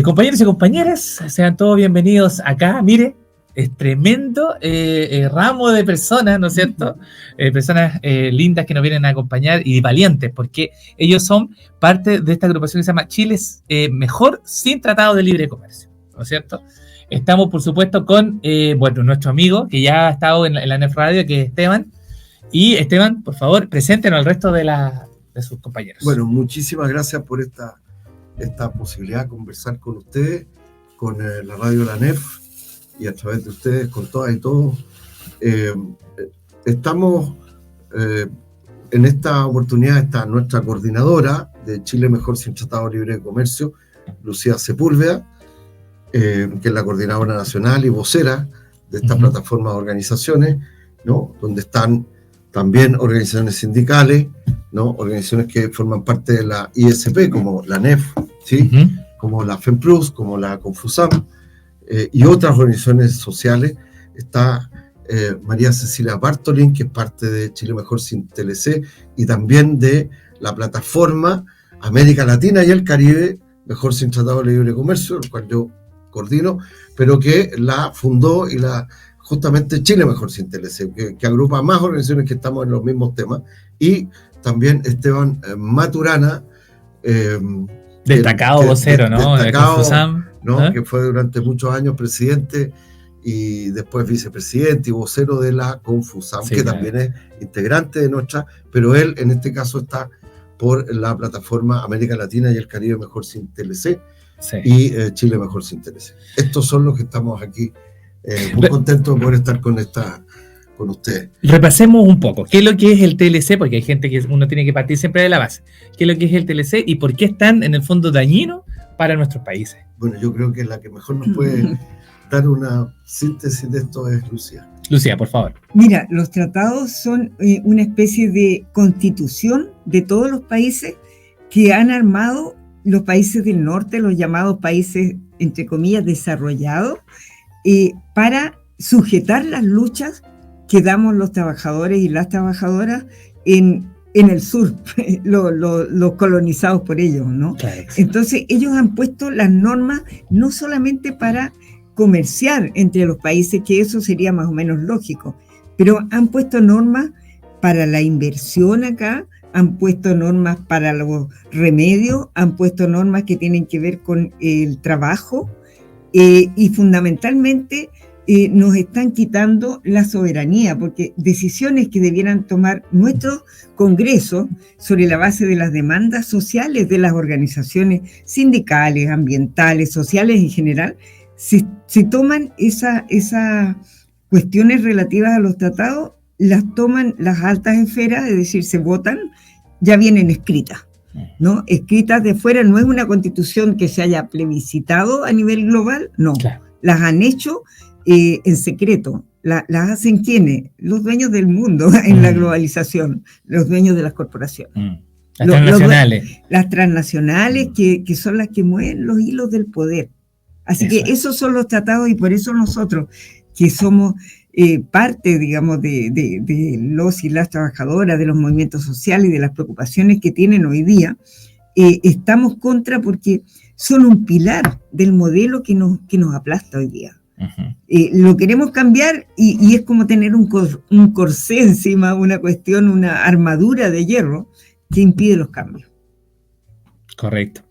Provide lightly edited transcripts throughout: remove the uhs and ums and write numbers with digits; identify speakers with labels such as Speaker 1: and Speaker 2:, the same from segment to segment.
Speaker 1: Compañeros y compañeras, sean todos bienvenidos acá. Mire, es tremendo ramo de personas, ¿no es cierto? Personas lindas que nos vienen a acompañar y valientes, porque ellos son parte de esta agrupación que se llama Chile Mejor Sin Tratado de Libre Comercio, ¿no es cierto? Estamos, por supuesto, con nuestro amigo que ya ha estado en la NEF Radio, que es Esteban. Y Esteban, por favor, preséntenos al resto de sus compañeros.
Speaker 2: Bueno, muchísimas gracias por esta posibilidad de conversar con ustedes, con la radio La NEF y a través de ustedes, con todas y todos. Estamos en esta oportunidad, está nuestra coordinadora de Chile Mejor Sin Tratado Libre de Comercio, Lucía Sepúlveda, que es la coordinadora nacional y vocera de esta plataforma de organizaciones, ¿no? Donde están también organizaciones sindicales, ¿no? Organizaciones que forman parte de la ISP, como la NEF, ¿sí? Como la FEMPRUS, como la Confusam, y otras organizaciones sociales. Está María Cecilia Bartolín, que es parte de Chile Mejor Sin TLC, y también de la plataforma América Latina y el Caribe Mejor Sin Tratado de Libre Comercio, el cual yo coordino, pero que la fundó y justamente Chile Mejor Sin TLC, que agrupa más organizaciones que estamos en los mismos temas, y también Esteban Maturana,
Speaker 1: destacado vocero, ¿no?
Speaker 2: Destacado, ¿no? Que fue durante muchos años presidente y después vicepresidente y vocero de la Confusam, sí, que también es integrante de nuestra, pero él en este caso está por la plataforma América Latina y el Caribe Mejor Sin TLC, sí, y Chile Mejor Sin TLC. Estos son los que estamos aquí, muy contentos de poder estar con ustedes.
Speaker 1: Repasemos un poco, ¿qué es lo que es el TLC? Porque hay gente que uno tiene que partir siempre de la base. ¿Qué es lo que es el TLC y por qué es tan, en el fondo, dañino para nuestros países?
Speaker 2: Bueno, yo creo que la que mejor nos puede dar una síntesis de esto es Lucía.
Speaker 1: Lucía, por favor.
Speaker 3: Mira, los tratados son una especie de constitución de todos los países que han armado los países del norte, los llamados países, entre comillas, desarrollados, para sujetar las luchas que damos los trabajadores y las trabajadoras en el sur, los colonizados por ellos, ¿no? Claro. Entonces, ellos han puesto las normas no solamente para comerciar entre los países, que eso sería más o menos lógico, pero han puesto normas para la inversión acá, han puesto normas para los remedios, han puesto normas que tienen que ver con el trabajo, y fundamentalmente nos están quitando la soberanía, porque decisiones que debieran tomar nuestros congresos sobre la base de las demandas sociales de las organizaciones sindicales, ambientales, sociales en general, si toman esas cuestiones relativas a los tratados, las toman las altas esferas, es decir, se votan, ya vienen escritas, ¿no? Escritas de fuera, no es una constitución que se haya plebiscitado a nivel global, no, claro. Las han hecho en secreto. Las hacen ¿quiénes? Los dueños del mundo en la globalización, los dueños de las corporaciones.
Speaker 1: Las transnacionales.
Speaker 3: Las transnacionales que son las que mueven los hilos del poder. Así que esos son los tratados, y por eso nosotros, que somos parte, digamos, de los y las trabajadoras, de los movimientos sociales y de las preocupaciones que tienen hoy día, estamos contra, porque son un pilar del modelo que nos aplasta hoy día. Lo queremos cambiar y es como tener un corsé encima, una cuestión, una armadura de hierro que impide los cambios.
Speaker 1: Correcto.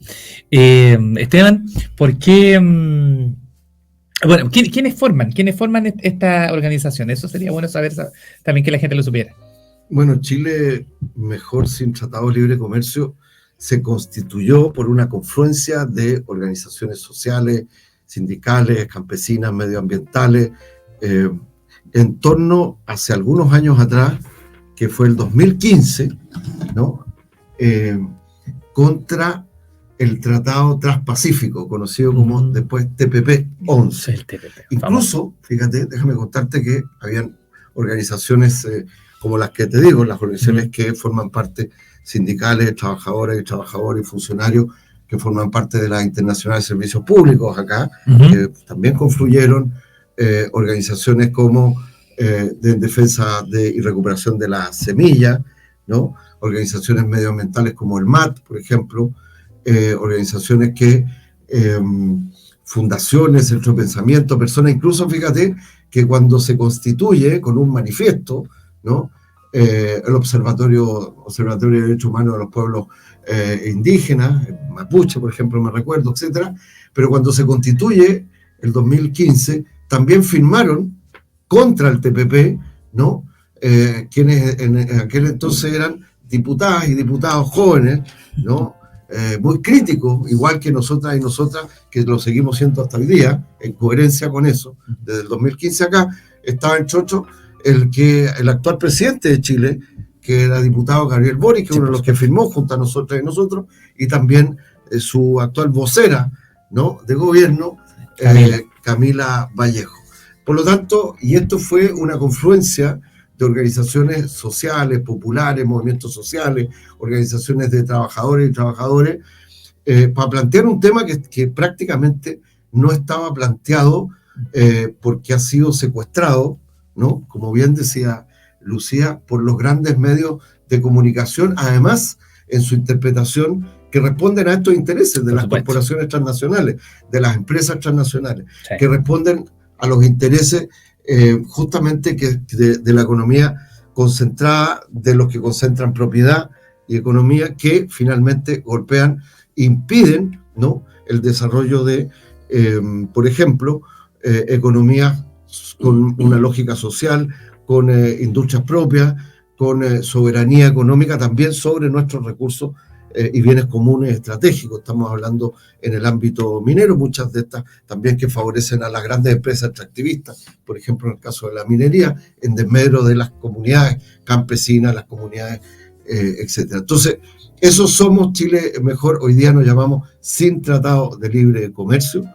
Speaker 1: Esteban, ¿por qué? Bueno, ¿quiénes forman esta organización? Eso sería bueno saber también, que la gente lo supiera.
Speaker 2: Bueno, Chile Mejor Sin Tratado de Libre Comercio se constituyó por una confluencia de organizaciones sociales, sindicales, campesinas, medioambientales, en torno hace algunos años atrás, que fue el 2015, ¿no? Contra el Tratado Transpacífico, conocido como después TPP-11.
Speaker 1: El TPP,
Speaker 2: incluso, fíjate, déjame contarte que habían organizaciones como las que te digo, las organizaciones que forman parte, sindicales, trabajadoras y trabajadores y funcionarios que forman parte de la Internacional de Servicios Públicos acá, que también confluyeron, organizaciones como de defensa y recuperación de la semilla, ¿no? Organizaciones medioambientales como el MAT, por ejemplo, organizaciones que fundaciones, centros de pensamiento, personas, incluso fíjate que cuando se constituye con un manifiesto, ¿no? El Observatorio de Derechos Humanos de los Pueblos Indígenas, Mapuche, por ejemplo, me recuerdo, etcétera, pero cuando se constituye el 2015, también firmaron contra el TPP, ¿no? Quienes en aquel entonces eran diputadas y diputados jóvenes, ¿no? Muy críticos, igual que nosotras y nosotras, que lo seguimos siendo hasta hoy día, en coherencia con eso. Desde el 2015 acá estaba en chocho el actual presidente de Chile, que era diputado Gabriel Boric, que es uno de los que firmó junto a nosotras y nosotros, y también su actual vocera, ¿no? De gobierno, Camila Vallejo. Por lo tanto, y esto fue una confluencia de organizaciones sociales, populares, movimientos sociales, organizaciones de trabajadores y trabajadores, para plantear un tema que prácticamente no estaba planteado porque ha sido secuestrado, ¿no? Como bien decía Lucía, por los grandes medios de comunicación, además en su interpretación que responden a estos intereses de las corporaciones transnacionales, de las empresas transnacionales, sí, que responden a los intereses justamente de la economía concentrada, de los que concentran propiedad y economía, que finalmente golpean, impiden, ¿no? El desarrollo de, por ejemplo, economías con una lógica social, con industrias propias, con soberanía económica también sobre nuestros recursos y bienes comunes estratégicos. Estamos hablando en el ámbito minero, muchas de estas también que favorecen a las grandes empresas extractivistas, por ejemplo en el caso de la minería, en desmedro de las comunidades campesinas, las comunidades, etcétera. Entonces, esos somos Chile Mejor, hoy día nos llamamos sin tratado de libre comercio,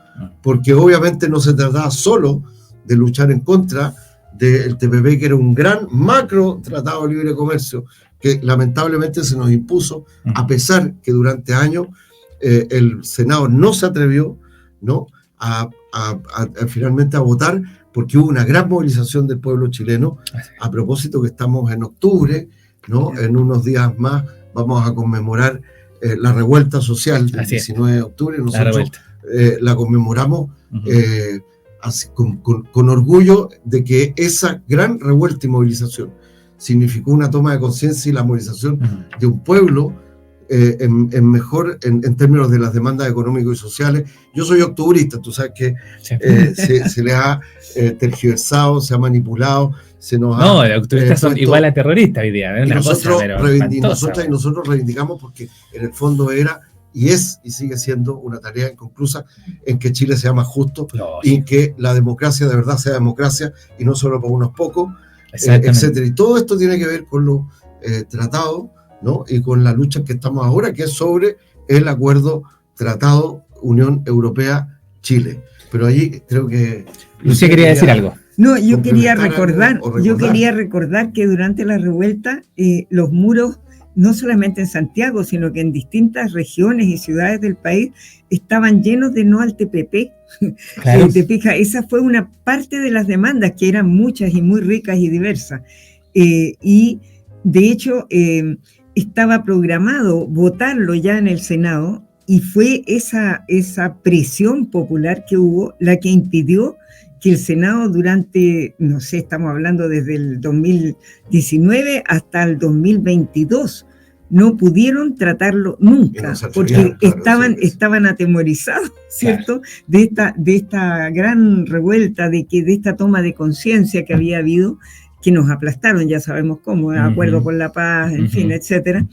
Speaker 2: porque obviamente no se trataba solo de luchar en contra del TPP, que era un gran macro tratado de libre comercio, que lamentablemente se nos impuso, a pesar que durante años el Senado no se atrevió, ¿no? a finalmente a votar, porque hubo una gran movilización del pueblo chileno. A propósito que estamos en octubre, ¿no? En unos días más vamos a conmemorar la revuelta social del 19 de octubre. Nosotros la conmemoramos así, con orgullo de que esa gran revuelta y movilización significó una toma de conciencia y la movilización de un pueblo en términos de las demandas económicas y sociales. Yo soy octubrista, tú sabes que se le ha tergiversado, se ha manipulado, se nos ha...
Speaker 1: No, los octubristas son igual a terroristas hoy día.
Speaker 2: Nosotros reivindicamos porque en el fondo era y es y sigue siendo una tarea inconclusa en que Chile sea más justo y que la democracia de verdad sea democracia y no solo por unos pocos, etcétera. Y todo esto tiene que ver con los tratados, ¿no? Y con la lucha en que estamos ahora, que es sobre el acuerdo Tratado Unión Europea-Chile. Pero allí creo que...
Speaker 1: Lucía quería decir algo.
Speaker 3: No, yo quería recordar que durante la revuelta los muros, no solamente en Santiago, sino que en distintas regiones y ciudades del país, estaban llenos de no al TPP. Claro. ¿Te fijas? Esa fue una parte de las demandas, que eran muchas y muy ricas y diversas. Y de hecho, estaba programado votarlo ya en el Senado, y fue esa presión popular que hubo la que impidió que el Senado durante, no sé, estamos hablando desde el 2019 hasta el 2022, no pudieron tratarlo nunca, porque estaban atemorizados, ¿cierto? Claro. De esta gran revuelta, de esta toma de conciencia que había habido, que nos aplastaron, ya sabemos cómo, acuerdo por la paz, en fin, etcétera,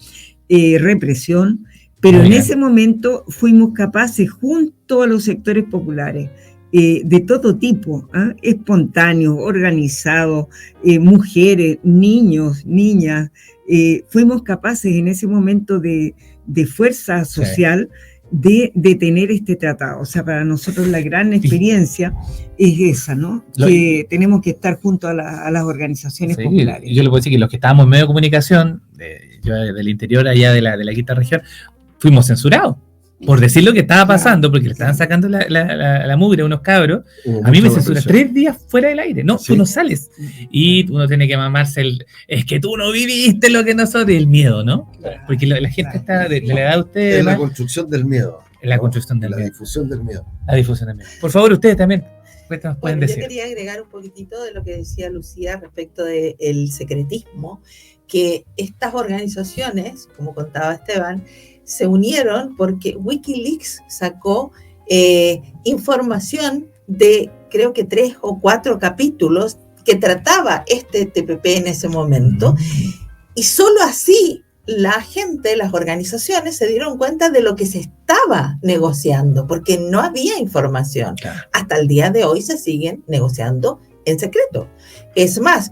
Speaker 3: represión, pero en ese momento fuimos capaces, junto a los sectores populares, de todo tipo, espontáneos, organizados, mujeres, niños, niñas, fuimos capaces en ese momento de fuerza social de tener este tratado. O sea, para nosotros la gran experiencia es esa, ¿no? Que tenemos que estar junto a las organizaciones populares.
Speaker 1: Yo le puedo decir que los que estábamos en medio de comunicación, yo del interior allá de la quinta región, fuimos censurados por decir lo que estaba pasando, porque le estaban sacando la mugre a unos cabros. A mí me censuran 3 días fuera del aire. No, tú no sales. Y uno tiene que mamarse es que tú no viviste lo que nosotros, el miedo, ¿no? Porque la gente está, le da a usted...
Speaker 2: Es la construcción del miedo.
Speaker 1: La construcción del
Speaker 2: la
Speaker 1: miedo.
Speaker 2: difusión del miedo.
Speaker 1: La difusión del miedo. Por favor, ustedes también. Nos pueden decir.
Speaker 4: Yo quería agregar un poquitito de lo que decía Lucía respecto del secretismo, que estas organizaciones, como contaba Esteban, se unieron porque Wikileaks sacó información de creo que 3 o 4 capítulos que trataba este TPP en ese momento, y solo así la gente, las organizaciones se dieron cuenta de lo que se estaba negociando, porque no había información.
Speaker 1: Claro.
Speaker 4: Hasta el día de hoy se siguen negociando en secreto. Es más,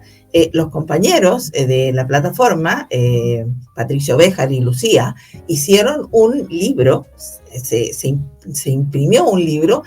Speaker 4: los compañeros de la plataforma, Patricio Béjar y Lucía, hicieron un libro, se imprimió un libro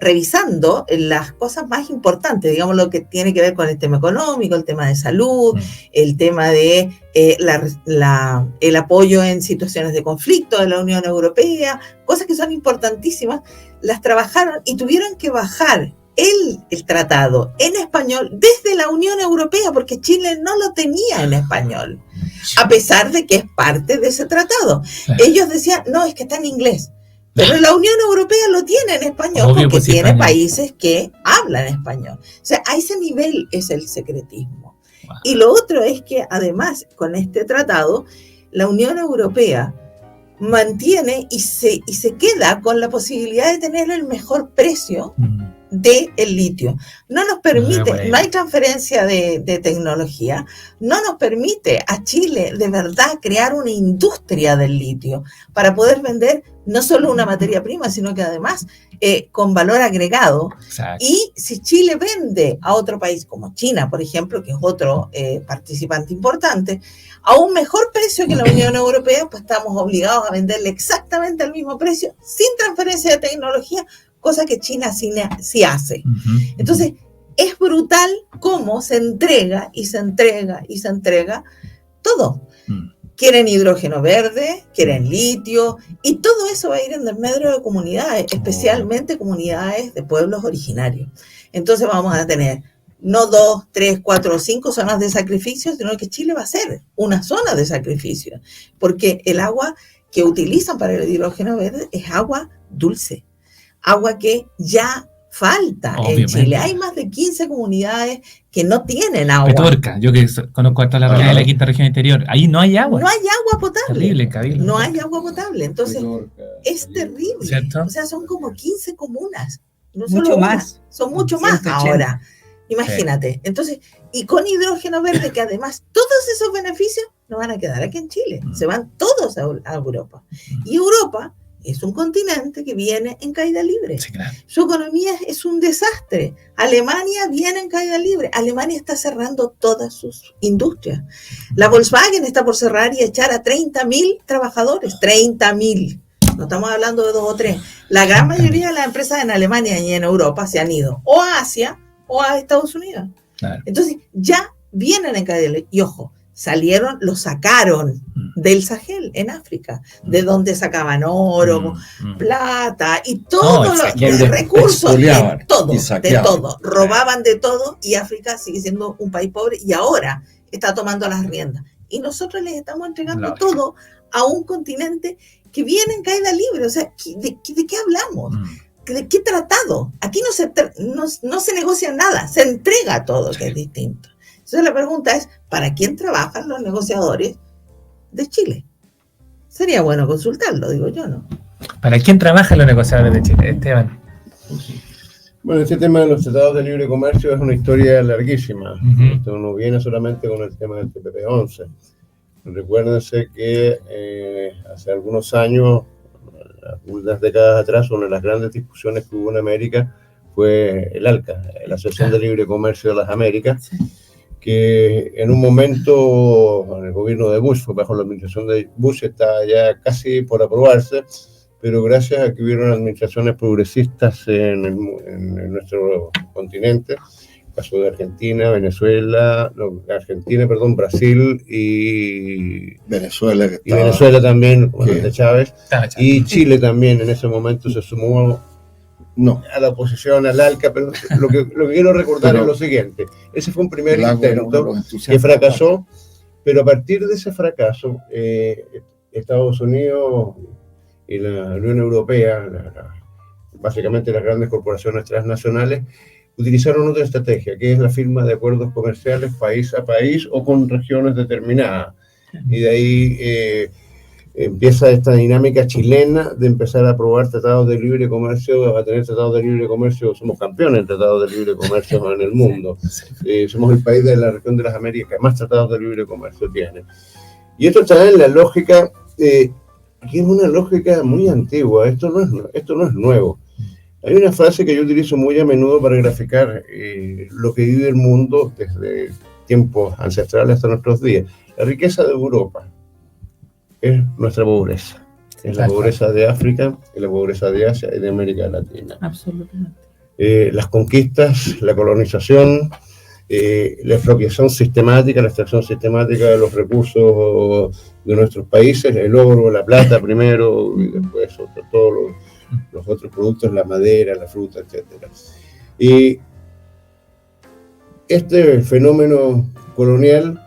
Speaker 4: revisando las cosas más importantes, digamos, lo que tiene que ver con el tema económico, el tema de salud, el tema de el apoyo en situaciones de conflicto de la Unión Europea, cosas que son importantísimas, las trabajaron y tuvieron que bajar el tratado en español desde la Unión Europea, porque Chile no lo tenía en español, a pesar de que es parte de ese tratado. Ellos decían, no, es que está en inglés. Pero la Unión Europea lo tiene en español, porque pues, tiene países que hablan español. O sea, a ese nivel es el secretismo. Wow. Y lo otro es que, además, con este tratado, la Unión Europea mantiene y se queda con la posibilidad de tener el mejor precio del litio. No nos permite, no hay transferencia de tecnología, no nos permite a Chile de verdad crear una industria del litio para poder vender no solo una materia prima, sino que además con valor agregado. Exacto. Y si Chile vende a otro país como China, por ejemplo, que es otro participante importante, a un mejor precio que la Unión Europea, pues estamos obligados a venderle exactamente al mismo precio, sin transferencia de tecnología, cosa que China sí hace. Entonces, es brutal cómo se entrega y se entrega y se entrega todo. Quieren hidrógeno verde, quieren litio, y todo eso va a ir en desmedro de comunidades, especialmente comunidades de pueblos originarios. Entonces vamos a tener no 2, 3, 4 o 5 zonas de sacrificio, sino que Chile va a ser una zona de sacrificio, porque el agua que utilizan para el hidrógeno verde es agua dulce, agua que ya falta. Obviamente. En Chile. Hay más de 15 comunidades que no tienen agua.
Speaker 1: Petorca, yo que conozco hasta la realidad de la quinta región interior, ahí no hay agua.
Speaker 4: No hay agua potable.
Speaker 1: Terrible, Cabildo.
Speaker 4: No hay agua potable, entonces es terrible. ¿Cierto? O sea, son como 15 comunas. No
Speaker 3: mucho más.
Speaker 4: Son mucho 180. Más ahora. Imagínate. Sí. Entonces, y con hidrógeno verde, que además todos esos beneficios no van a quedar aquí en Chile. Se van todos a Europa. Y Europa es un continente que viene en caída libre.
Speaker 1: Sí, claro.
Speaker 4: Su economía es un desastre. Alemania viene en caída libre. Alemania está cerrando todas sus industrias. La Volkswagen está por cerrar y echar a 30.000 trabajadores. 30.000. No estamos hablando de 2 o 3. La gran mayoría de las empresas en Alemania y en Europa se han ido o a Asia o a Estados Unidos. Claro. Entonces, ya vienen en caída libre. Y ojo, lo sacaron del Sahel, en África, de donde sacaban oro, plata y todos los recursos, de todo. Robaban de todo y África sigue siendo un país pobre y ahora está tomando las riendas. Y nosotros les estamos entregando todo a un continente que viene en caída libre. O sea, ¿de qué hablamos? ¿De qué tratado? Aquí no se negocia nada, se entrega todo, que es distinto. Entonces la pregunta es, ¿para quién trabajan los negociadores de Chile? Sería bueno consultarlo, digo yo, ¿no?
Speaker 1: ¿Para quién trabajan los negociadores de Chile, Esteban?
Speaker 5: Bueno, este tema de los tratados de libre comercio es una historia larguísima. Esto no viene solamente con el tema del TPP-11. Recuérdense que hace algunos años, unas décadas atrás, una de las grandes discusiones que hubo en América fue el ALCA, la Asociación de Libre Comercio de las Américas, que en un momento, en el gobierno de Bush, fue bajo la administración de Bush, está ya casi por aprobarse, pero gracias a que hubieron administraciones progresistas en nuestro continente, el caso de Argentina, Brasil y
Speaker 2: Venezuela,
Speaker 5: Venezuela también, de Chávez, y Chile también en ese momento se sumó a la oposición, al ALCA, pero lo que quiero recordar es lo siguiente. Ese fue un primer intento que fracasó, pero a partir de ese fracaso, Estados Unidos y la Unión Europea, básicamente las grandes corporaciones transnacionales, utilizaron otra estrategia, que es la firma de acuerdos comerciales país a país o con regiones determinadas. Y de ahí empieza esta dinámica chilena de empezar a aprobar tratados de libre comercio, a tener tratados de libre comercio. Somos campeones en tratados de libre comercio en el mundo. Somos el país de la región de las Américas que más tratados de libre comercio tiene. Y esto está en la lógica, que es una lógica muy antigua. Esto no es nuevo. Hay una frase que yo utilizo muy a menudo para graficar lo que vive el mundo desde tiempos ancestrales hasta nuestros días. La riqueza de Europa es nuestra pobreza. Es la pobreza de África, es la pobreza de Asia y de América Latina.
Speaker 4: Absolutamente.
Speaker 5: Las conquistas, la colonización, la expropiación sistemática, la extracción sistemática de los recursos de nuestros países, el oro, la plata primero, y después todos los otros productos, la madera, la fruta, etc. Y este fenómeno colonial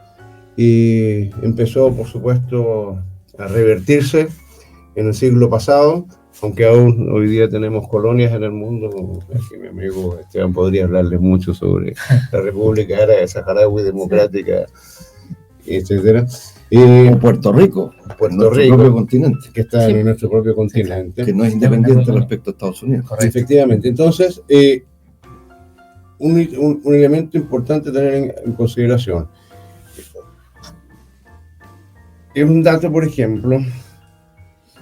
Speaker 5: empezó, por supuesto, a revertirse en el siglo pasado, aunque aún hoy día tenemos colonias en el mundo. Aquí mi amigo Esteban podría hablarles mucho sobre la República Árabe Saharaui Democrática, etcétera.
Speaker 2: O Puerto Rico, nuestro propio continente,
Speaker 5: que está en nuestro propio continente,
Speaker 2: que no es independiente respecto a Estados Unidos.
Speaker 5: Correcto. Efectivamente. Entonces, un elemento importante tener en consideración es un dato, por ejemplo,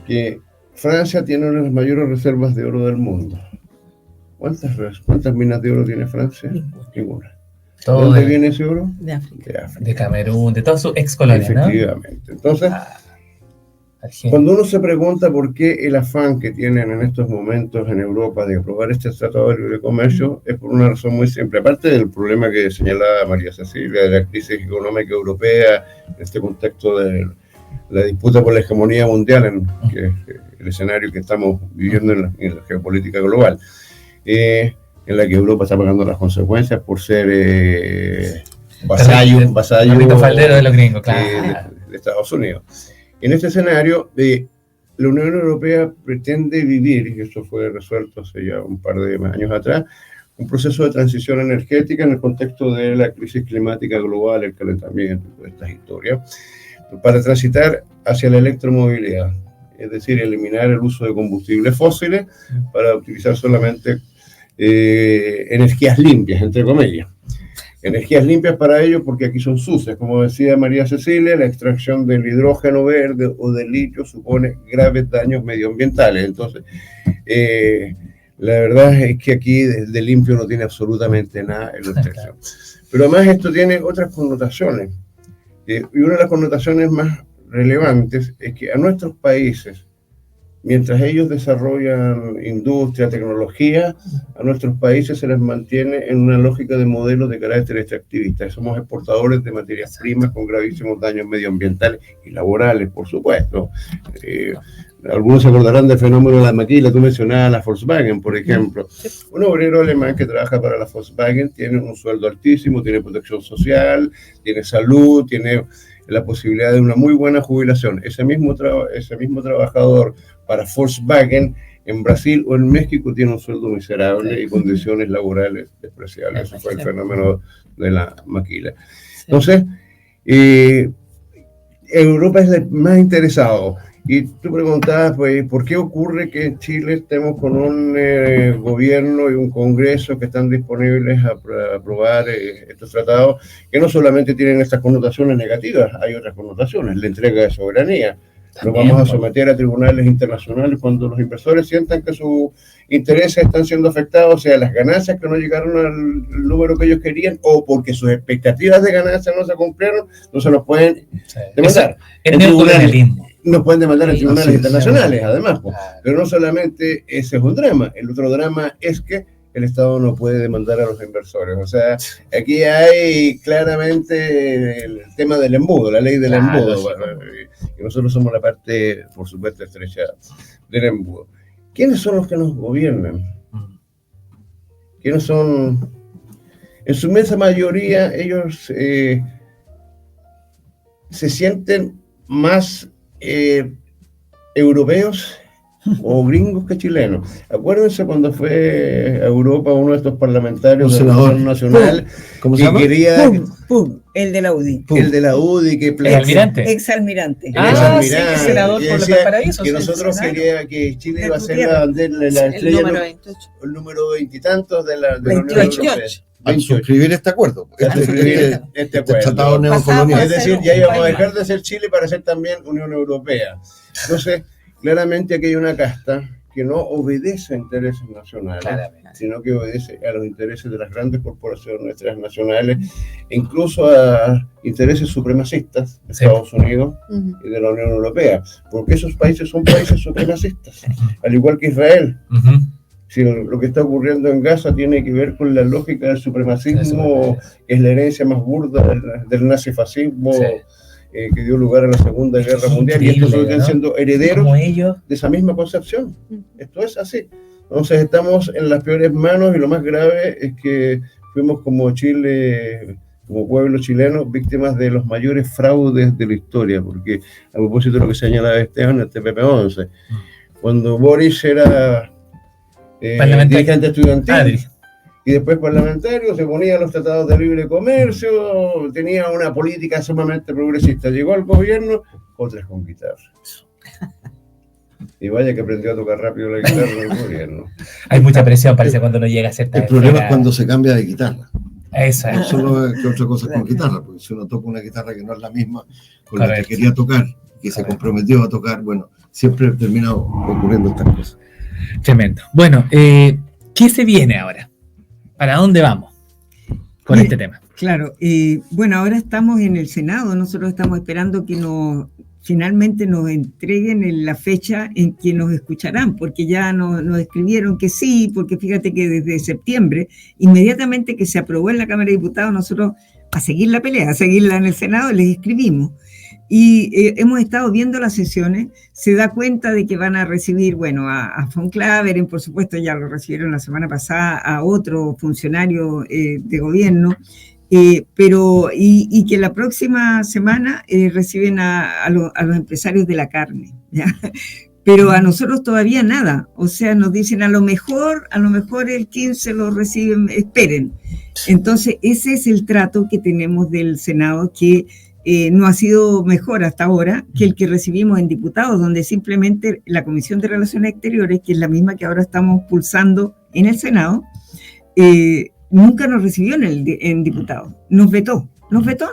Speaker 5: que Francia tiene una de las mayores reservas de oro del mundo. ¿Cuántas minas de oro tiene Francia? Ninguna. ¿De dónde viene ese oro?
Speaker 4: De África.
Speaker 5: De África.
Speaker 1: De Camerún, de todas sus ex colonias, ¿no?
Speaker 5: Efectivamente. Entonces, cuando uno se pregunta por qué el afán que tienen en estos momentos en Europa de aprobar este tratado de libre comercio, es por una razón muy simple. Aparte del problema que señalaba María Cecilia, de la crisis económica europea, en este contexto de la disputa por la hegemonía mundial, que es el escenario que estamos viviendo en la geopolítica global, en la que Europa está pagando las consecuencias por ser vasallo
Speaker 1: faldero de los gringos, claro.
Speaker 5: de Estados Unidos. En este escenario, la Unión Europea pretende vivir, y eso fue resuelto hace ya un par de años atrás, un proceso de transición energética en el contexto de la crisis climática global, el calentamiento, todas estas historias, para transitar hacia la electromovilidad, es decir, eliminar el uso de combustibles fósiles para utilizar solamente energías limpias, entre comillas. Energías limpias para ellos porque aquí son sucias. Como decía María Cecilia, la extracción del hidrógeno verde o del litio supone graves daños medioambientales. Entonces, la verdad es que aquí de limpio no tiene absolutamente nada en la extracción. Pero además esto tiene otras connotaciones. Y una de las connotaciones más relevantes es que a nuestros países, mientras ellos desarrollan industria, tecnología, a nuestros países se les mantiene en una lógica de modelos de carácter extractivista. Somos exportadores de materias primas con gravísimos daños medioambientales y laborales, por supuesto. Algunos se acordarán del fenómeno de la maquila. Tú mencionabas la Volkswagen, por ejemplo. Un obrero alemán que trabaja para la Volkswagen tiene un sueldo altísimo, tiene protección social, tiene salud, tiene la posibilidad de una muy buena jubilación. Ese mismo trabajador para Volkswagen en Brasil o en México tiene un sueldo miserable y condiciones laborales despreciables. Eso fue el fenómeno de la maquila. Entonces, Europa es el más interesado. Y tú preguntabas, pues, ¿por qué ocurre que en Chile estemos con un gobierno y un congreso que están disponibles a aprobar estos tratados, que no solamente tienen estas connotaciones negativas, hay otras connotaciones, la entrega de soberanía? Nos vamos a someter a tribunales internacionales cuando los inversores sientan que sus intereses están siendo afectados, o sea, las ganancias que no llegaron al número que ellos querían, o porque sus expectativas de ganancias no se cumplieron, no se nos pueden demandar.
Speaker 1: Es neocolonialismo.
Speaker 5: Nos pueden demandar en tribunales internacionales, además. Pero no solamente ese es un drama, el otro drama es que el Estado no puede demandar a los inversores. O sea, aquí hay claramente el tema del embudo, la ley del embudo. Y nosotros somos la parte, por supuesto, estrecha del embudo. ¿Quiénes son los que nos gobiernan? ¿Quiénes son? En su inmensa mayoría, ellos se sienten más europeos o gringos que chilenos. Acuérdense cuando fue a Europa uno de estos parlamentarios
Speaker 2: Un
Speaker 5: del
Speaker 2: senador.
Speaker 5: Gobierno Nacional
Speaker 2: ¿Cómo se
Speaker 5: que
Speaker 2: llama?
Speaker 5: quería,
Speaker 3: El de la UDI.
Speaker 5: el de la UDI, que
Speaker 1: El almirante.
Speaker 3: Exalmirante.
Speaker 5: El
Speaker 1: Ah,
Speaker 5: exalmirante,
Speaker 1: sí, que senador
Speaker 5: que
Speaker 1: por los
Speaker 5: decía
Speaker 1: Valparaíso.
Speaker 5: que
Speaker 1: Sí,
Speaker 5: nosotros
Speaker 1: sí,
Speaker 5: quería que Chile
Speaker 3: De
Speaker 5: iba a
Speaker 3: tu
Speaker 5: ser
Speaker 3: tierra.
Speaker 5: la bandera, la
Speaker 4: El
Speaker 5: estrella,
Speaker 4: número 28.
Speaker 5: el número veintitantos de la Unión
Speaker 3: 28.
Speaker 5: Europea.
Speaker 2: Al
Speaker 5: 28.
Speaker 2: suscribir este acuerdo,
Speaker 5: Al suscribir este acuerdo.
Speaker 2: tratado
Speaker 4: Pasamos
Speaker 2: neocolonial.
Speaker 5: Es decir,
Speaker 4: ser
Speaker 5: ya
Speaker 4: un
Speaker 5: íbamos a
Speaker 4: país
Speaker 5: dejar de ser Chile para ser también Unión Europea. Entonces, claramente aquí hay una casta que no obedece a intereses nacionales,
Speaker 1: Claramente.
Speaker 5: sino que obedece a los intereses de las grandes corporaciones transnacionales, e incluso a intereses supremacistas de
Speaker 1: Sí.
Speaker 5: Estados Unidos
Speaker 4: Ujú.
Speaker 5: y de la Unión Europea, porque esos países son países supremacistas, al igual que Israel.
Speaker 1: Ujú.
Speaker 5: Si lo que está ocurriendo en Gaza tiene que ver con la lógica del supremacismo, que es la herencia más burda del nazifascismo,
Speaker 1: Sí.
Speaker 5: que dio lugar a la Segunda Guerra Mundial, y estos
Speaker 1: Increíble,
Speaker 5: siguen
Speaker 1: ¿no?
Speaker 5: siendo herederos
Speaker 1: Como ellos.
Speaker 5: de esa misma concepción. Esto es así. Entonces estamos en las peores manos, y lo más grave es que fuimos como Chile, como pueblo chileno, víctimas de los mayores fraudes de la historia, porque a propósito de lo que señalaba Esteban, el TPP-11, cuando Boris era
Speaker 1: Parlamentario.
Speaker 5: dirigente estudiantil,
Speaker 1: Adri.
Speaker 5: y después parlamentario, se ponía a los tratados de libre comercio, tenía una política sumamente progresista. Llegó al gobierno, otras con guitarra. Y vaya que aprendió a tocar rápido la guitarra en el gobierno.
Speaker 1: Hay mucha presión, parece, cuando uno llega a cierta
Speaker 2: El problema
Speaker 1: esfera.
Speaker 2: es cuando se cambia de guitarra.
Speaker 1: Eso
Speaker 2: No
Speaker 1: es.
Speaker 2: solo que otra cosa con guitarra, porque si uno toca una guitarra que no es la misma con la que
Speaker 1: Correcto.
Speaker 2: quería tocar, que se
Speaker 1: Correcto.
Speaker 2: comprometió a tocar, bueno, siempre termina ocurriendo estas cosas.
Speaker 1: Tremendo. Bueno, ¿qué se viene ahora? ¿Para dónde vamos con
Speaker 3: Mire,
Speaker 1: este tema?
Speaker 3: Claro, bueno, ahora estamos en el Senado, nosotros estamos esperando que finalmente nos entreguen la fecha en que nos escucharán, porque ya nos escribieron que sí, porque fíjate que desde septiembre, inmediatamente que se aprobó en la Cámara de Diputados, nosotros a seguir la pelea, a seguirla en el Senado, les escribimos. Y hemos estado viendo las sesiones, se da cuenta de que van a recibir, bueno, a von Claveren, por supuesto, ya lo recibieron la semana pasada, a otro funcionario de gobierno, pero que la próxima semana reciben a los empresarios de la carne, ¿ya? Pero a nosotros todavía nada, o sea, nos dicen a lo mejor el 15 lo reciben, esperen. Entonces, ese es el trato que tenemos del Senado, que no ha sido mejor hasta ahora que el que recibimos en diputados, donde simplemente la Comisión de Relaciones Exteriores, que es la misma que ahora estamos pulsando en el Senado, nunca nos recibió en diputados, nos vetó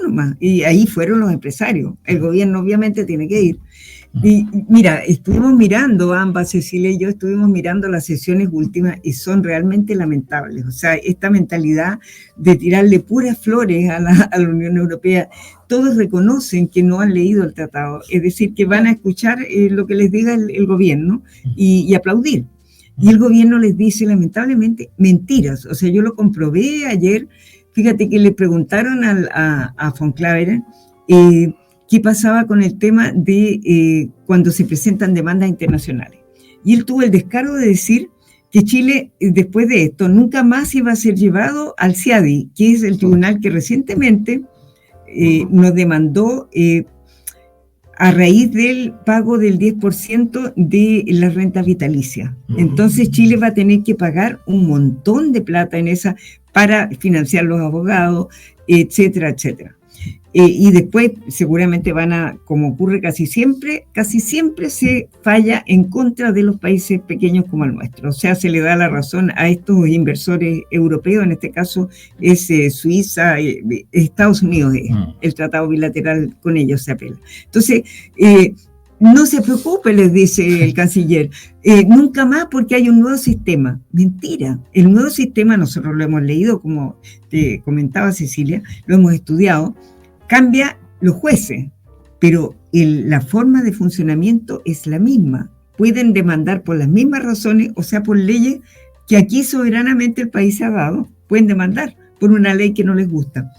Speaker 3: nomás, y ahí fueron los empresarios. El gobierno obviamente tiene que ir. Y mira, estuvimos mirando, ambas, Cecilia y yo, estuvimos mirando las sesiones últimas y son realmente lamentables. O sea, esta mentalidad de tirarle puras flores a la Unión Europea, todos reconocen que no han leído el tratado, es decir, que van a escuchar lo que les diga el gobierno y aplaudir. Y el gobierno les dice, lamentablemente, mentiras. O sea, yo lo comprobé ayer. Fíjate que le preguntaron a von Claveren qué pasaba con el tema de cuando se presentan demandas internacionales. Y él tuvo el descaro de decir que Chile, después de esto, nunca más iba a ser llevado al CIADI, que es el tribunal que recientemente nos demandó a raíz del pago del 10% de las rentas vitalicias. Entonces Chile va a tener que pagar un montón de plata en esa para financiar los abogados, etcétera, etcétera. Y después seguramente como ocurre casi siempre se falla en contra de los países pequeños como el nuestro. O sea, se le da la razón a estos inversores europeos, en este caso es Suiza, Estados Unidos, el tratado bilateral con ellos se apela. Entonces, no se preocupe, les dice el canciller, nunca más porque hay un nuevo sistema. Mentira, el nuevo sistema nosotros lo hemos leído, como te comentaba Cecilia, lo hemos estudiado, cambia los jueces, pero la forma de funcionamiento es la misma. Pueden demandar por las mismas razones, o sea, por leyes que aquí soberanamente el país se ha dado, pueden demandar por una ley que no les gusta.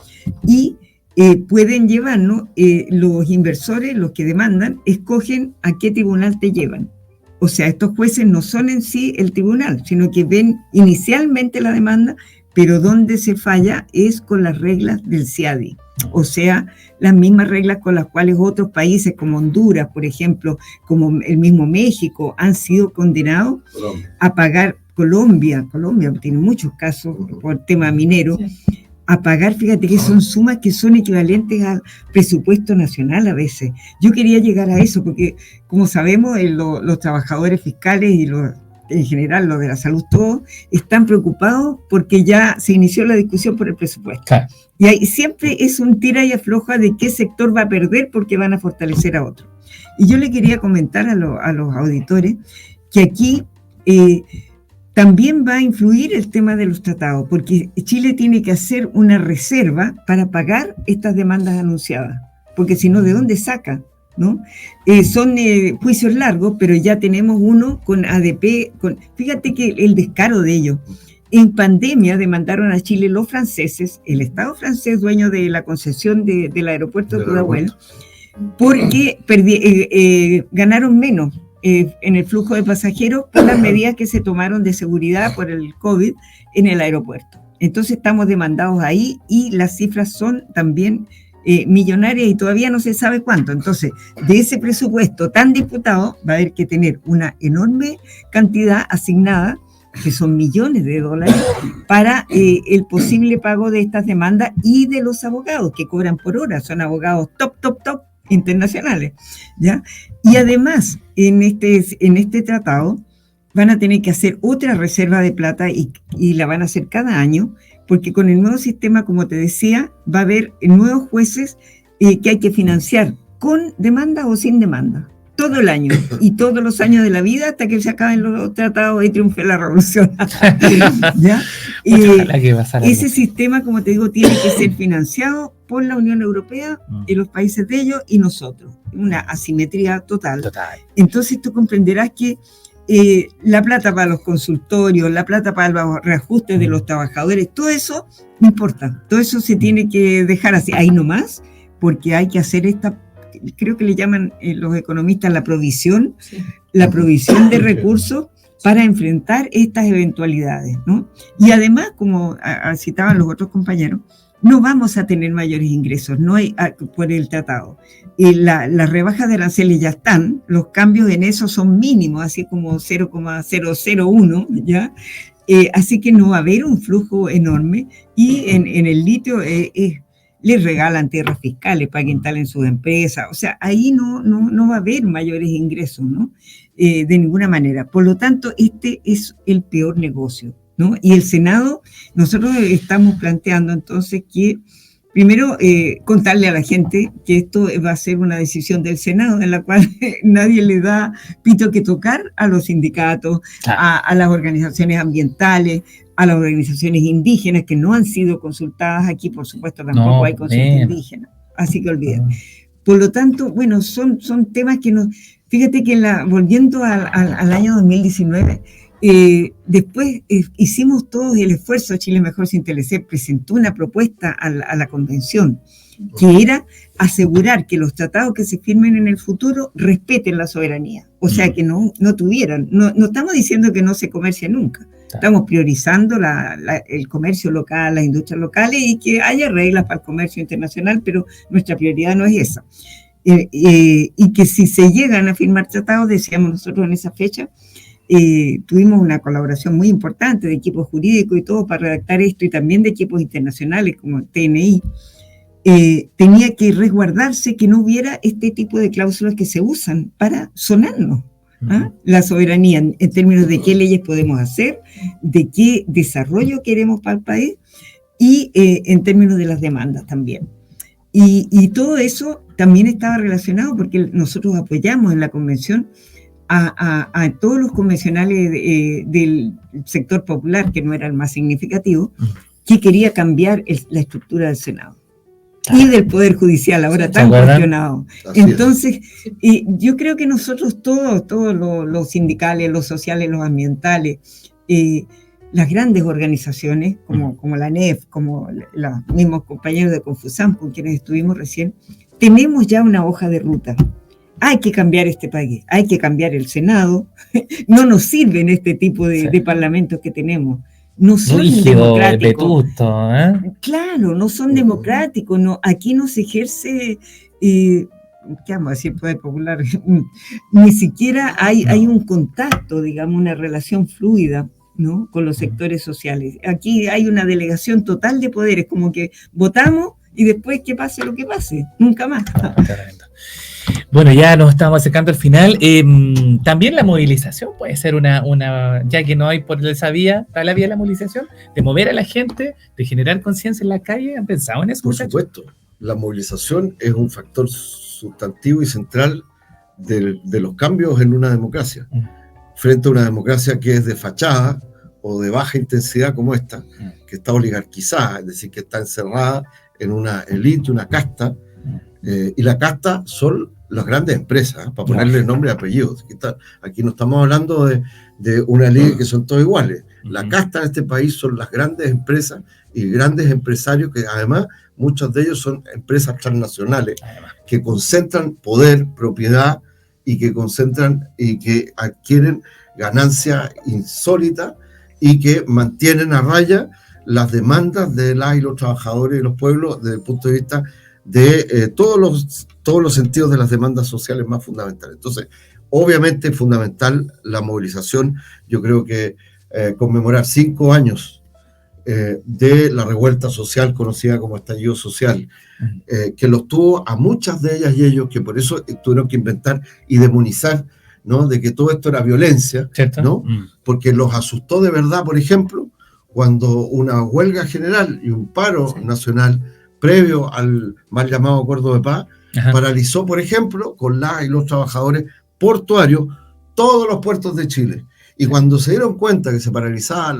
Speaker 3: Y pueden llevarnos, los inversores, los que demandan, escogen a qué tribunal te llevan. O sea, estos jueces no son en sí el tribunal, sino que ven inicialmente la demanda, pero donde se falla es con las reglas del CIADI. O sea, las mismas reglas con las cuales otros países como Honduras, por ejemplo, como el mismo México, han sido condenados a pagar. Colombia tiene muchos casos por tema minero, a pagar, fíjate que son sumas que son equivalentes al presupuesto nacional a veces. Yo quería llegar a eso porque, como sabemos, los trabajadores fiscales y en general los de la salud, todos están preocupados porque ya se inició la discusión por el presupuesto.
Speaker 1: Claro.
Speaker 3: Y ahí siempre es un tira y afloja de qué sector va a perder porque van a fortalecer a otro. Y yo le quería comentar a los auditores que aquí también va a influir el tema de los tratados, porque Chile tiene que hacer una reserva para pagar estas demandas anunciadas, porque si no, ¿de dónde saca? ¿No? Son juicios largos, pero ya tenemos uno con ADP. Fíjate que el descaro de ellos. En pandemia demandaron a Chile los franceses, el Estado francés, dueño de la concesión del aeropuerto de Pudahuel, porque ganaron menos en el flujo de pasajeros por las medidas que se tomaron de seguridad por el COVID en el aeropuerto. Entonces estamos demandados ahí y las cifras son también millonarias y todavía no se sabe cuánto. Entonces, de ese presupuesto tan disputado va a haber que tener una enorme cantidad asignada, que son millones de dólares, para el posible pago de estas demandas y de los abogados que cobran por hora. Son abogados top internacionales, ¿ya? Y además, en este tratado van a tener que hacer otra reserva de plata y la van a hacer cada año, porque con el nuevo sistema, como te decía, va a haber nuevos jueces que hay que financiar con demanda o sin demanda, todo el año y todos los años de la vida hasta que se acaben los tratados y triunfe la revolución. ¿Ya? Ese sistema, como te digo, tiene que ser financiado por la Unión Europea y los países de ellos y nosotros. Una asimetría total. Entonces tú comprenderás que la plata para los consultorios, la plata para los reajustes de los trabajadores, todo eso no importa. Todo eso se tiene que dejar así, ahí nomás, porque hay que hacer creo que le llaman los economistas la provisión de recursos para enfrentar estas eventualidades, ¿no? Y además, como citaban los otros compañeros, no vamos a tener mayores ingresos, no hay por el tratado. Las rebajas de aranceles ya están, los cambios en eso son mínimos, así como 0,001, ¿ya? Así que no va a haber un flujo enorme y en el litio les regalan tierras fiscales para que instalen sus empresas, o sea, ahí no va a haber mayores ingresos, ¿no? De ninguna manera. Por lo tanto, este es el peor negocio, ¿no? Y el Senado, nosotros estamos planteando entonces que, primero, contarle a la gente que esto va a ser una decisión del Senado, en la cual nadie le da pito que tocar a los sindicatos, a las organizaciones ambientales, a las organizaciones indígenas que no han sido consultadas aquí, por supuesto tampoco hay consulta indígena, así que olviden. Por lo tanto, bueno, son temas que fíjate que volviendo al año 2019, después hicimos todos el esfuerzo, Chile Mejor sin TLC presentó una propuesta a la convención, que era asegurar que los tratados que se firmen en el futuro respeten la soberanía, o sea, que no estamos diciendo que no se comercie nunca. Estamos priorizando el comercio local, las industrias locales y que haya reglas para el comercio internacional, pero nuestra prioridad no es esa. Y que si se llegan a firmar tratados, decíamos nosotros en esa fecha, tuvimos una colaboración muy importante de equipos jurídicos y todo para redactar esto y también de equipos internacionales como el TNI. Tenía que resguardarse que no hubiera este tipo de cláusulas que se usan para sonarnos. La soberanía en términos de qué leyes podemos hacer, de qué desarrollo queremos para el país y en términos de las demandas también. Y todo eso también estaba relacionado porque nosotros apoyamos en la convención a todos los convencionales del sector popular, que no era el más significativo, que quería cambiar la estructura del Senado. Y del Poder Judicial, ahora tan cuestionado. Entonces, yo creo que nosotros todos los sindicales, los sociales, los ambientales, las grandes organizaciones, como la ANEF, como los mismos compañeros de Confusam, con quienes estuvimos recién, tenemos ya una hoja de ruta. Hay que cambiar este país, hay que cambiar el Senado, no nos sirven este tipo de parlamentos que tenemos. no son
Speaker 1: rígido,
Speaker 3: democráticos.
Speaker 1: vetusto, ¿eh?
Speaker 3: Claro, no son democráticos, no, aquí no se ejerce, ¿qué vamos a decir, poder popular? Ni siquiera hay un contacto, digamos, una relación fluida, ¿no?, con los sectores sociales. Aquí hay una delegación total de poderes, como que votamos y después que pase lo que pase, nunca más.
Speaker 1: Bueno, ya nos estamos acercando al final. También la movilización puede ser una, ya que no hay por esa vía, está la vía de la movilización, de mover a la gente, de generar conciencia en la calle. ¿Han pensado en eso?
Speaker 2: Por supuesto, la movilización es un factor sustantivo y central de los cambios en una democracia. Frente a una democracia que es de fachada o de baja intensidad como esta, que está oligarquizada, es decir, que está encerrada en una élite, una casta, y la casta son las grandes empresas, para ponerle nombre y apellidos. Aquí no estamos hablando de una liga que son todos iguales. La casta en este país son las grandes empresas y grandes empresarios que además muchos de ellos son empresas transnacionales que concentran poder, propiedad y que concentran y que adquieren ganancias insólitas y que mantienen a raya las demandas de las y los trabajadores y los pueblos desde el punto de vista de todos los sentidos de las demandas sociales más fundamentales. Entonces, obviamente es fundamental la movilización. Yo creo que conmemorar 5 años de la revuelta social conocida como estallido social, que los tuvo a muchas de ellas y ellos, que por eso tuvieron que inventar y demonizar, ¿no?, de que todo esto era violencia, ¿no? Porque los asustó de verdad, por ejemplo, cuando una huelga general y un paro nacional previo al mal llamado Acuerdo de Paz, paralizó, por ejemplo, con las y los trabajadores portuarios, todos los puertos de Chile. Y cuando se dieron cuenta que se paralizaban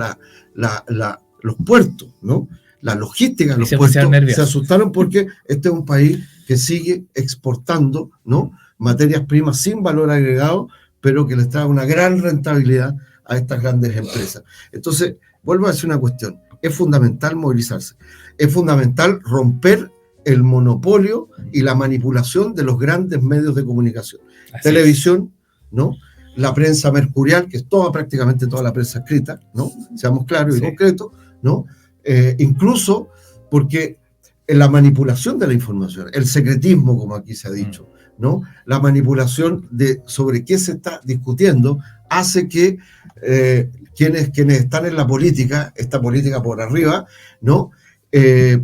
Speaker 2: los puertos, ¿no?, la logística de los puertos, se asustaron porque este es un país que sigue exportando, ¿no?, materias primas sin valor agregado, pero que les trae una gran rentabilidad a estas grandes empresas. Entonces, vuelvo a decir una cuestión. Es fundamental movilizarse. Es fundamental romper el monopolio y la manipulación de los grandes medios de comunicación. Televisión, ¿no?, la prensa mercurial, que es prácticamente toda la prensa escrita, ¿no?, seamos claros y concretos, ¿no?, incluso porque la manipulación de la información, el secretismo, como aquí se ha dicho, ¿no?, la manipulación sobre qué se está discutiendo, hace que quienes están en la política, esta política por arriba, ¿no?,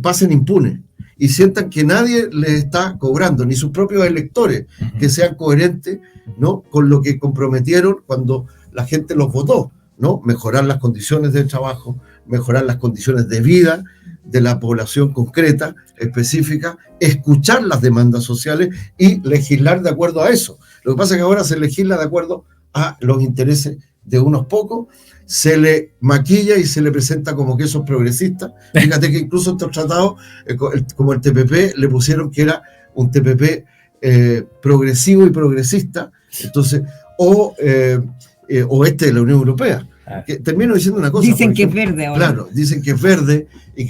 Speaker 2: pasen impunes y sientan que nadie les está cobrando, ni sus propios electores, que sean coherentes, ¿no?, con lo que comprometieron cuando la gente los votó, ¿no?, mejorar las condiciones de trabajo, mejorar las condiciones de vida de la población concreta, específica, escuchar las demandas sociales y legislar de acuerdo a eso. Lo que pasa es que ahora se legisla de acuerdo a los intereses de unos pocos, se le maquilla y se le presenta como que eso es progresista. Fíjate que incluso estos tratados, como el TPP, le pusieron que era un TPP progresivo y progresista, entonces, o este de la Unión Europea. Que termino diciendo una cosa.
Speaker 3: Dicen que es verde ahora.
Speaker 2: Claro, dicen que es verde y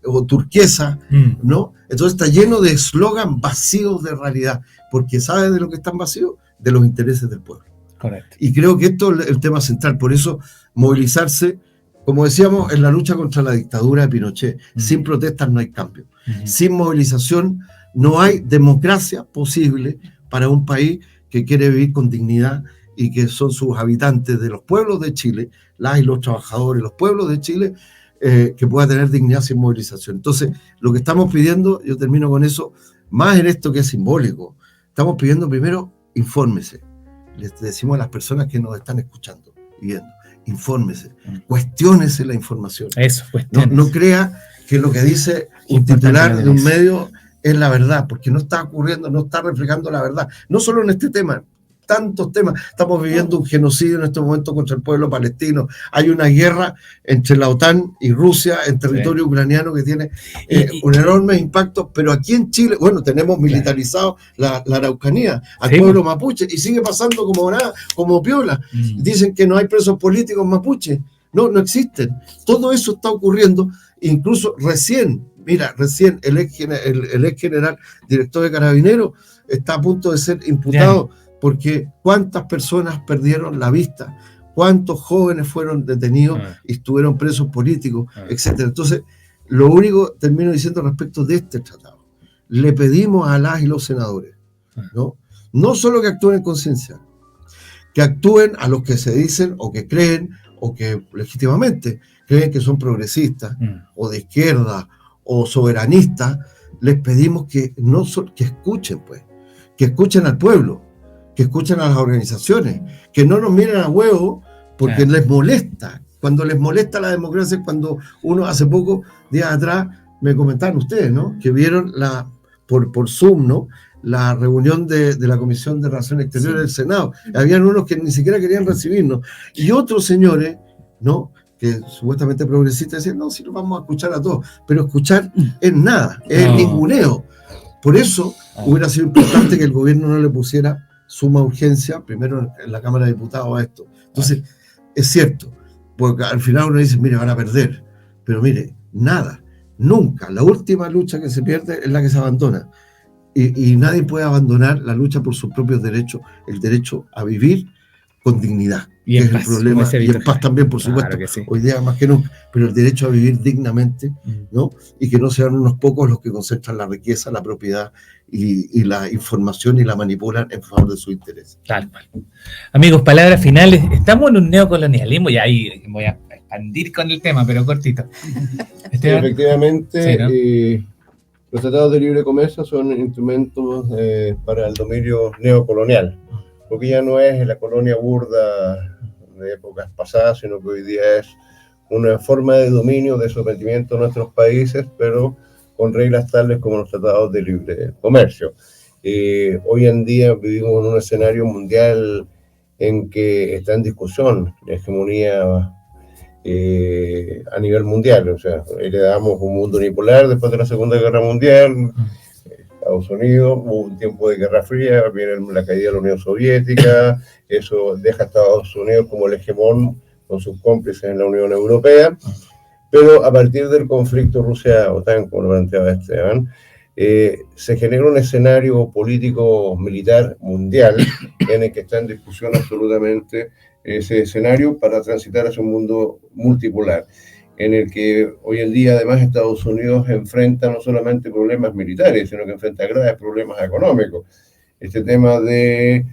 Speaker 2: o turquesa, ¿no? Entonces está lleno de eslogan vacíos de realidad, porque ¿sabe de lo que están vacíos? De los intereses del pueblo.
Speaker 1: Correcto.
Speaker 2: Y creo que esto es el tema central. Por eso movilizarse, como decíamos, en la lucha contra la dictadura de Pinochet. Sin protestas no hay cambio. Sin movilización no hay democracia posible para un país que quiere vivir con dignidad y que son sus habitantes de los pueblos de Chile, las y los trabajadores, los pueblos de Chile, que pueda tener dignidad sin movilización. Entonces, lo que estamos pidiendo, yo termino con eso, más en esto que es simbólico, estamos pidiendo primero, infórmese. Les decimos a las personas que nos están escuchando y viendo, infórmese, cuestiónese la información.
Speaker 1: Eso,
Speaker 2: no crea que lo que dice un titular de un medio es la verdad, porque no está ocurriendo, no está reflejando la verdad. No solo en este tema, tantos temas. Estamos viviendo un genocidio en este momento contra el pueblo palestino. Hay una guerra entre la OTAN y Rusia en territorio ucraniano que tiene un enorme impacto, pero aquí en Chile, bueno, tenemos militarizado la Araucanía, al pueblo mapuche, y sigue pasando como nada, como piola. Dicen que no hay presos políticos mapuches. No existen. Todo eso está ocurriendo, incluso recién el ex general director de Carabineros está a punto de ser imputado, porque cuántas personas perdieron la vista, cuántos jóvenes fueron detenidos y estuvieron presos políticos, etcétera. Entonces, lo único, termino diciendo respecto de este tratado, le pedimos a las y los senadores, no solo que actúen en conciencia, que actúen a los que se dicen o que creen o que legítimamente creen que son progresistas o de izquierda o soberanistas. Les pedimos que que escuchen, pues, que escuchen al pueblo, que escuchen a las organizaciones, que no nos miren a huevo porque les molesta. Cuando les molesta la democracia, cuando uno hace pocos días atrás me comentaron ustedes, ¿no? Que vieron por Zoom, ¿no? La reunión de la Comisión de Relaciones Exteriores del Senado. Habían unos que ni siquiera querían recibirnos. Y otros señores, ¿no? Que supuestamente progresistas decían, no, si nos vamos a escuchar a todos. Pero escuchar es nada, es ninguneo. Por eso hubiera sido importante que el gobierno no le pusiera suma urgencia, primero en la Cámara de Diputados, a esto. Entonces, es cierto, porque al final uno dice, mire, van a perder. Pero mire, nada, nunca. La última lucha que se pierde es la que se abandona. Y nadie puede abandonar la lucha por sus propios derechos, el derecho a vivir con dignidad.
Speaker 1: Y en
Speaker 2: paz, es el problema, y en paz también, por supuesto, claro sí. Hoy día más que nunca, pero el derecho a vivir dignamente, ¿no? Y que no sean unos pocos los que concentran la riqueza, la propiedad y la información y la manipulan en favor de su interés.
Speaker 1: Tal cual. Amigos, palabras finales. Estamos en un neocolonialismo, y ahí voy a expandir con el tema, pero cortito.
Speaker 5: Sí, efectivamente, sí, ¿no? Los tratados de libre comercio son instrumentos para el dominio neocolonial, porque ya no es la colonia burda de épocas pasadas, sino que hoy día es una forma de dominio, de sometimiento a nuestros países, pero con reglas tales como los tratados de libre comercio. Hoy en día vivimos en un escenario mundial en que está en discusión la hegemonía a nivel mundial. O sea, heredamos un mundo unipolar después de la Segunda Guerra Mundial. Estados Unidos, hubo un tiempo de Guerra Fría, viene la caída de la Unión Soviética, eso deja a Estados Unidos como el hegemón con sus cómplices en la Unión Europea, pero a partir del conflicto Rusia-OTAN, como lo planteaba Esteban, se genera un escenario político-militar mundial en el que está en discusión absolutamente ese escenario para transitar hacia un mundo multipolar, en el que hoy en día además Estados Unidos enfrenta no solamente problemas militares, sino que enfrenta graves problemas económicos. Este tema de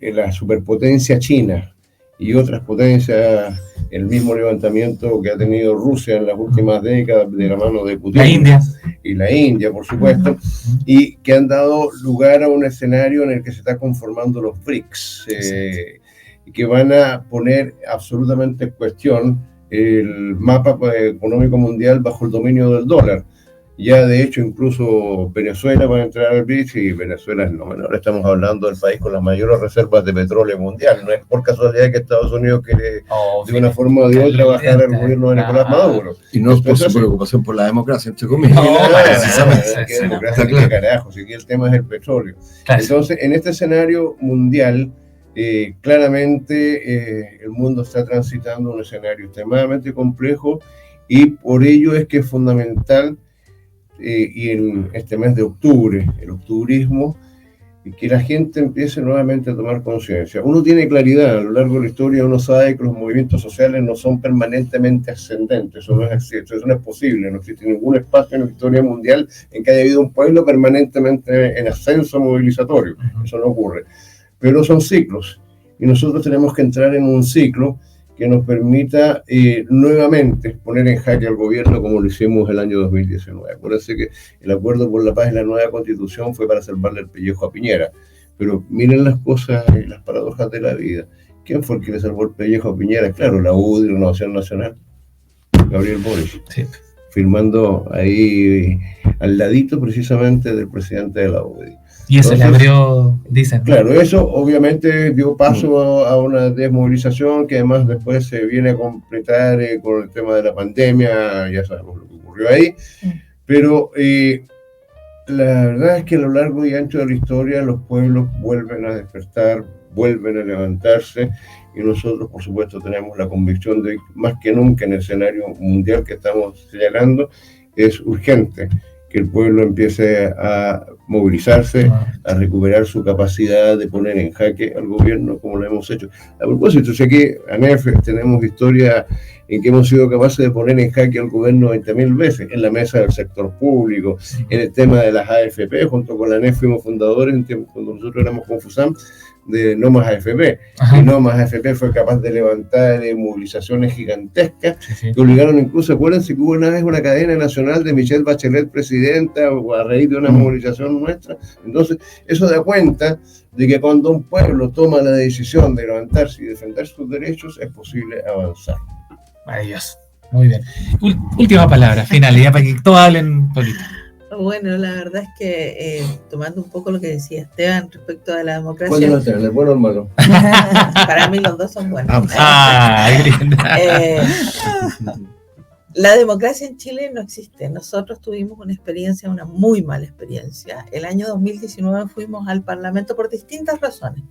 Speaker 5: la superpotencia china y otras potencias, el mismo levantamiento que ha tenido Rusia en las últimas décadas de la mano de Putin.
Speaker 1: La India.
Speaker 5: Y la India, por supuesto, y que han dado lugar a un escenario en el que se está conformando los BRICS, que van a poner absolutamente en cuestión el mapa económico mundial bajo el dominio del dólar. Ya de hecho incluso Venezuela va a entrar al BRICS, y Venezuela es lo menor. Estamos hablando del país con las mayores reservas de petróleo mundial. No es por casualidad que Estados Unidos quiere de una forma o de otra bajar al gobierno de Nicolás Maduro.
Speaker 2: Y no es por su preocupación por la democracia, entre comillas.
Speaker 5: No, precisamente. Democracia, claro. Carajo, si aquí el tema es el petróleo. Claro. Entonces, en este escenario mundial, claramente el mundo está transitando un escenario extremadamente complejo, y por ello es que es fundamental, y en este mes de octubre, el octubrismo, que la gente empiece nuevamente a tomar conciencia. Uno tiene claridad, a lo largo de la historia uno sabe que los movimientos sociales no son permanentemente ascendentes, eso no es cierto, eso no es posible, no existe ningún espacio en la historia mundial en que haya habido un pueblo permanentemente en ascenso movilizatorio, eso no ocurre. Pero son ciclos, y nosotros tenemos que entrar en un ciclo que nos permita nuevamente poner en jaque al gobierno, como lo hicimos el año 2019. Acuérdense que el Acuerdo por la Paz y la nueva Constitución fue para salvarle el pellejo a Piñera, pero miren las cosas y las paradojas de la vida. ¿Quién fue el que le salvó el pellejo a Piñera? Claro, la UDI, la Renovación Nacional, Gabriel Boric, sí, firmando ahí al ladito precisamente del presidente de la UDI.
Speaker 1: Y eso le abrió, dicen.
Speaker 5: Claro, eso obviamente dio paso a una desmovilización que además después se viene a completar con el tema de la pandemia, ya sabemos lo que ocurrió ahí, pero la verdad es que a lo largo y ancho de la historia los pueblos vuelven a despertar, vuelven a levantarse, y nosotros por supuesto tenemos la convicción de, más que nunca en el escenario mundial que estamos señalando, es urgente que el pueblo empiece a movilizarse, a recuperar su capacidad de poner en jaque al gobierno como lo hemos hecho. A propósito, sé que ANEF tenemos historia en que hemos sido capaces de poner en jaque al gobierno 20.000 veces, en la mesa del sector público, en el tema de las AFP, junto con la ANEF fuimos fundadores cuando nosotros éramos Confusam, de No Más AFP. Y No Más AFP fue capaz de levantar movilizaciones gigantescas que obligaron incluso, acuérdense que hubo una vez una cadena nacional de Michelle Bachelet presidenta o a raíz de una movilización nuestra. Entonces, eso da cuenta de que cuando un pueblo toma la decisión de levantarse y defender sus derechos, es posible avanzar.
Speaker 1: Maravilloso. Muy bien. Última palabra, final, ya para que todos hablen un poquito.
Speaker 4: Bueno, la verdad es que tomando un poco lo que decía Esteban respecto a la democracia.
Speaker 5: ¿Cuál de los tres? ¿El bueno o el malo?
Speaker 4: Para mí los dos son buenos. La democracia en Chile no existe. Nosotros tuvimos una experiencia, una muy mala experiencia. El año 2019 fuimos al Parlamento por distintas razones.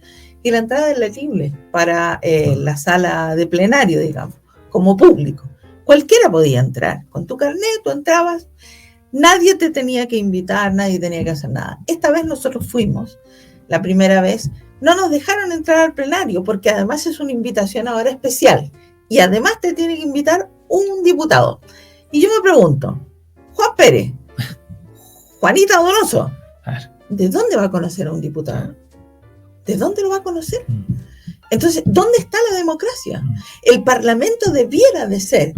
Speaker 4: Y la entrada era libre para la sala de plenario, digamos, como público. Cualquiera podía entrar. Con tu carnet tú entrabas. Nadie te tenía que invitar, nadie tenía que hacer nada. Esta vez nosotros fuimos, la primera vez, no nos dejaron entrar al plenario porque además es una invitación ahora especial y además te tiene que invitar un diputado. Y yo me pregunto, Juan Pérez, Juanita Donoso, ¿de dónde va a conocer a un diputado? ¿De dónde lo va a conocer? Entonces, ¿dónde está la democracia? El Parlamento debiera de ser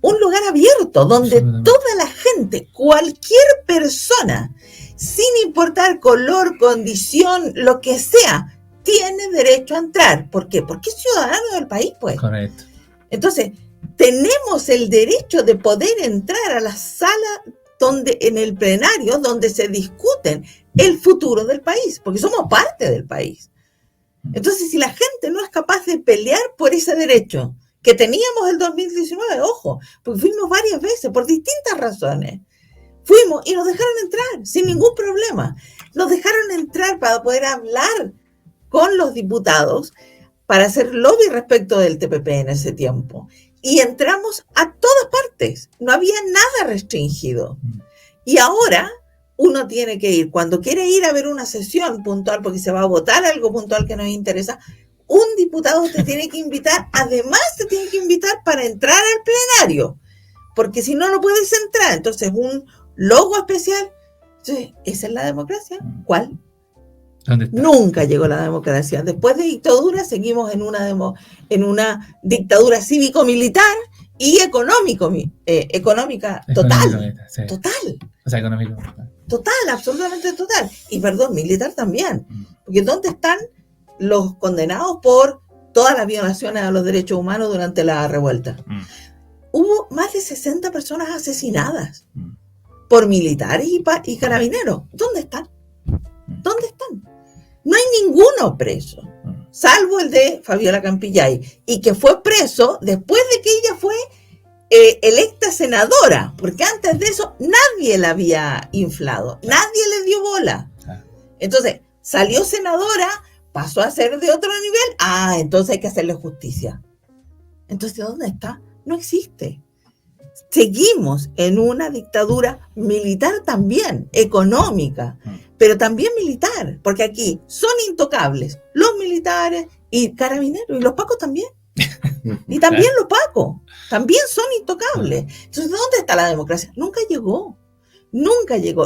Speaker 4: un lugar abierto donde toda la gente, cualquier persona, sin importar color, condición, lo que sea, tiene derecho a entrar. ¿Por qué? Porque es ciudadano del país, pues.
Speaker 1: Correcto.
Speaker 4: Entonces, tenemos el derecho de poder entrar a la sala en el plenario donde se discuten el futuro del país, porque somos parte del país. Entonces, si la gente no es capaz de pelear por ese derecho, que teníamos el 2019, ojo, porque fuimos varias veces por distintas razones. Fuimos y nos dejaron entrar sin ningún problema. Nos dejaron entrar para poder hablar con los diputados, para hacer lobby respecto del TPP en ese tiempo. Y entramos a todas partes. No había nada restringido. Y ahora uno tiene que ir, cuando quiere ir a ver una sesión puntual, porque se va a votar algo puntual que nos interesa, un diputado te tiene que invitar, además te tiene que invitar para entrar al plenario, porque si no, no puedes entrar. Entonces, un logo especial. Entonces, ¿esa es la democracia? ¿Cuál?
Speaker 1: ¿Dónde está?
Speaker 4: Nunca llegó la democracia. Después de dictadura, seguimos en una dictadura cívico-militar y económica total.
Speaker 1: Sí.
Speaker 4: Total.
Speaker 1: O sea, económico.
Speaker 4: Total, absolutamente total. Y perdón, militar también. Porque ¿dónde están los condenados por todas las violaciones a los derechos humanos durante la revuelta? Hubo más de 60 personas asesinadas por militares y carabineros. ¿Dónde están? ¿Dónde están? No hay ninguno preso, salvo el de Fabiola Campillay, y que fue preso después de que ella fue electa senadora, porque antes de eso nadie la había inflado, nadie le dio bola. Entonces, salió senadora, pasó a ser de otro nivel, entonces hay que hacerle justicia. Entonces, ¿dónde está? No existe. Seguimos en una dictadura militar también, económica, pero también militar, porque aquí son intocables los militares y carabineros, y los pacos también. Y también los pacos, también son intocables. Entonces, ¿dónde está la democracia? Nunca llegó.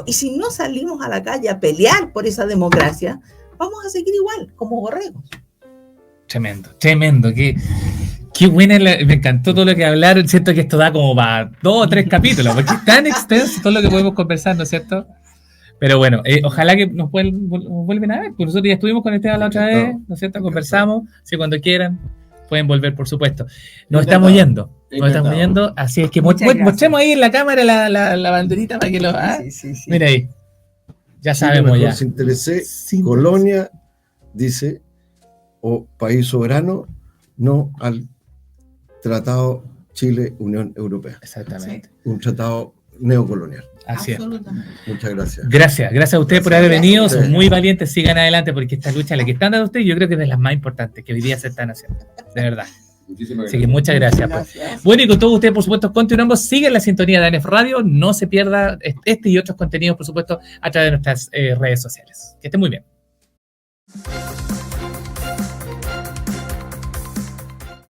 Speaker 4: Y si no salimos a la calle a pelear por esa democracia, vamos a seguir igual, como borregos.
Speaker 1: Tremendo. Qué buena, me encantó todo lo que hablaron. Siento que esto da como para 2 o 3 capítulos, porque es tan extenso todo lo que podemos conversar, ¿no es cierto? Pero bueno, ojalá que nos vuelven a ver, porque nosotros ya estuvimos con Esteban la otra vez, ¿no es cierto? Conversamos, si cuando quieran pueden volver, por supuesto. Nos estamos yendo, así es que mostremos ahí en la cámara la banderita para que lo... Sí. Mira ahí, ya sabemos ya.
Speaker 2: Se interesé, Colonia, dice, o país soberano, no al Tratado Chile-Unión Europea.
Speaker 1: Exactamente.
Speaker 2: Un tratado neocolonial.
Speaker 1: Así es.
Speaker 2: Muchas gracias.
Speaker 1: Gracias a ustedes por haber venido. Son muy valientes. Sigan adelante porque esta lucha, la que están dando ustedes, yo creo que es de las más importantes que hoy día se están haciendo. De verdad.
Speaker 5: Muchísimas
Speaker 1: Así que
Speaker 5: gracias.
Speaker 1: muchas gracias. Pues. Bueno, y con todos ustedes, por supuesto, continuamos. Sigan la sintonía de ANEF Radio. No se pierda este y otros contenidos, por supuesto, a través de nuestras redes sociales. Que estén muy bien.